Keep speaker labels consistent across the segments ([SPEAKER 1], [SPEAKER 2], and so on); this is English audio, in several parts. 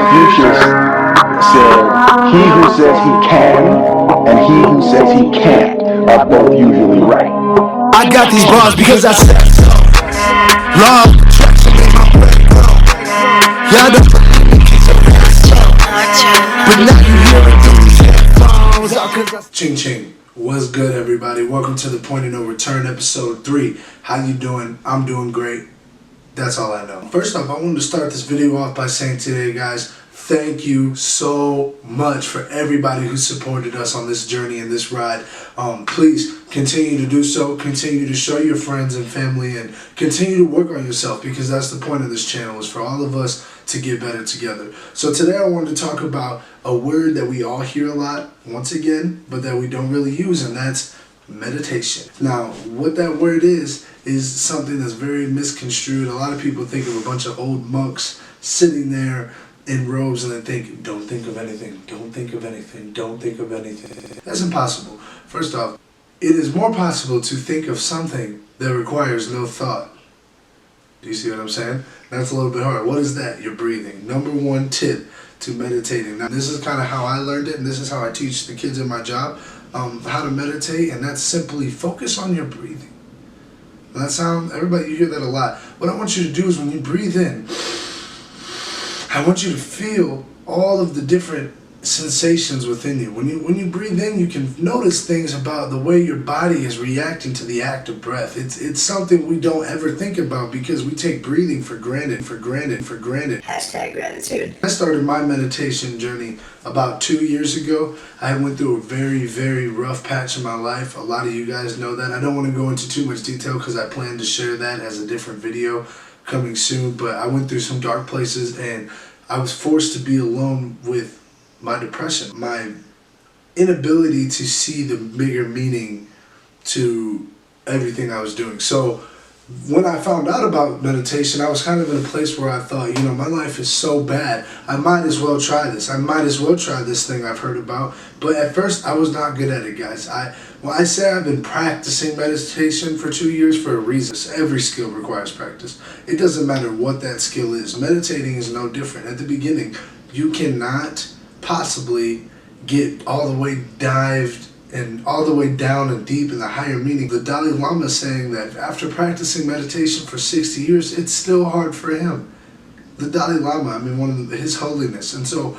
[SPEAKER 1] Confucius said, he who says he can and he who says he can't are both usually right.
[SPEAKER 2] I got these bars because I said so. Long traction in my brain. Y'all don't believe me, kids are very slow. But now you hear it through these headphones.
[SPEAKER 3] Ching ching. What's good, everybody? Welcome to the Point of No Return, episode 3. How you doing? I'm doing great. That's all I know. First off, I wanted to start this video off by saying today, guys, thank you so much for everybody who supported us on this journey and this ride. Please continue to do so. Continue to show your friends and family and continue to work on yourself, because that's the point of this channel, is for all of us to get better together. So today I wanted to talk about a word that we all hear a lot, once again, but that we don't really use, and that's meditation. Now, what that word is something that's very misconstrued. A lot of people think of a bunch of old monks sitting there in robes and they think, don't think of anything, don't think of anything, don't think of anything. That's impossible. First off, it is more possible to think of something that requires no thought. Do you see what I'm saying? That's a little bit hard. What is that? Your breathing. Number one tip to meditating. Now, this is kind of how I learned it, and this is how I teach the kids in my job how to meditate, and that's simply focus on your breathing. That sound, everybody, you hear that a lot. What I want you to do is when you breathe in, I want you to feel all of the different sensations within you. When you breathe in, you can notice things about the way your body is reacting to the act of breath. It's something we don't ever think about because we take breathing for granted.
[SPEAKER 4] Hashtag gratitude.
[SPEAKER 3] I started my meditation journey about 2 years ago. I went through a very, very rough patch in my life. A lot of you guys know that. I don't want to go into too much detail because I plan to share that as a different video coming soon. But I went through some dark places and I was forced to be alone with my depression, my inability to see the bigger meaning to everything I was doing. So when I found out about meditation, I was kind of in a place where I thought, you know, my life is so bad, I might as well try this. I might as well try this thing I've heard about. But at first, I was not good at it, guys. When I say I've been practicing meditation for 2 years for a reason. Every skill requires practice. It doesn't matter what that skill is. Meditating is no different. At the beginning, you cannot possibly get all the way dived and all the way down and deep in the higher meaning. The Dalai Lama is saying that after practicing meditation for 60 years, it's still hard for him. The Dalai Lama, I mean, His Holiness. And so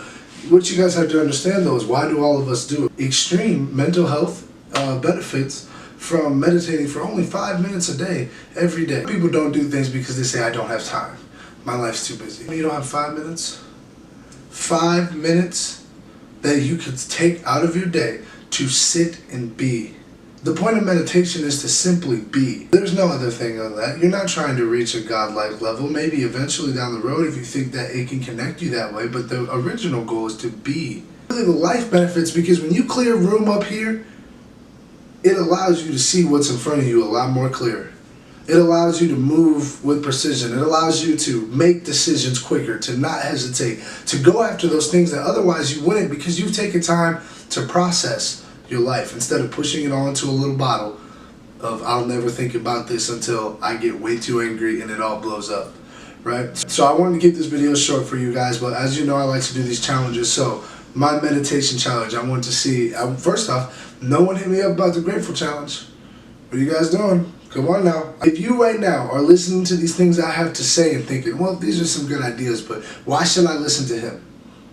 [SPEAKER 3] what you guys have to understand, though, is why do all of us do it? Extreme mental health benefits from meditating for only 5 minutes a day, every day. People don't do things because they say, I don't have time. My life's too busy. You don't have 5 minutes? 5 minutes that you could take out of your day to sit and be. The point of meditation is to simply be. There's no other thing on that. You're not trying to reach a godlike level. Maybe eventually down the road if you think that it can connect you that way, but the original goal is to be. Really, the life benefits, because when you clear room up here, it allows you to see what's in front of you a lot more clear. It allows you to move with precision. It allows you to make decisions quicker, to not hesitate, to go after those things that otherwise you wouldn't, because you've taken time to process your life instead of pushing it all into a little bottle of I'll never think about this until I get way too angry and it all blows up, right? So I wanted to keep this video short for you guys, but as you know, I like to do these challenges. So my meditation challenge, I want to see, first off, no one hit me up about the Grateful Challenge. What are you guys doing? Come on now. If you right now are listening to these things I have to say and thinking, well, these are some good ideas, but why should I listen to him?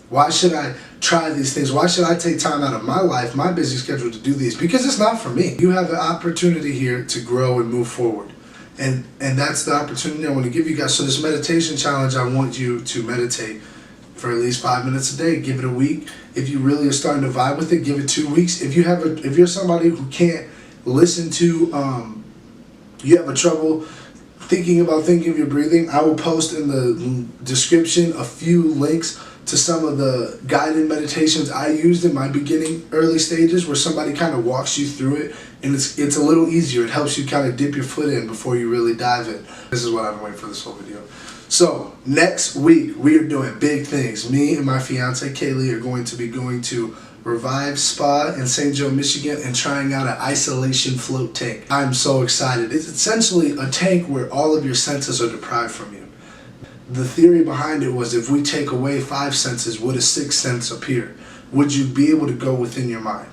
[SPEAKER 3] Why should I try these things? Why should I take time out of my life, my busy schedule, to do these? Because it's not for me. You have an opportunity here to grow and move forward. And that's the opportunity I want to give you guys. So this meditation challenge, I want you to meditate for at least 5 minutes a day. Give it a week. If you really are starting to vibe with it, give it 2 weeks. If you're somebody who can't listen to you have a trouble thinking of your breathing, I will post in the description a few links to some of the guided meditations I used in my beginning early stages, where somebody kind of walks you through it, and it's a little easier. It helps you kind of dip your foot in before you really dive in. This is what I've been waiting for this whole video. So next week we are doing big things. Me and my fiance Kaylee are going to be going to Revive Spa in St. Joe, Michigan, and trying out an isolation float tank. I'm so excited. It's essentially a tank where all of your senses are deprived from you. the theory behind it was, if we take away 5 senses, would a 6th sense appear? Would you be able to go within your mind?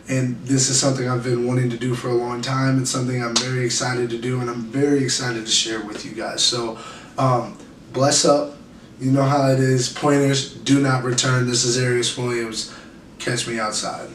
[SPEAKER 3] And this is something I've been wanting to do for a long time. It's something I'm very excited to do, and I'm very excited to share with you guys. So, bless up. You know how it is. Pointers do not return. This is Arias Williams. Catch me outside.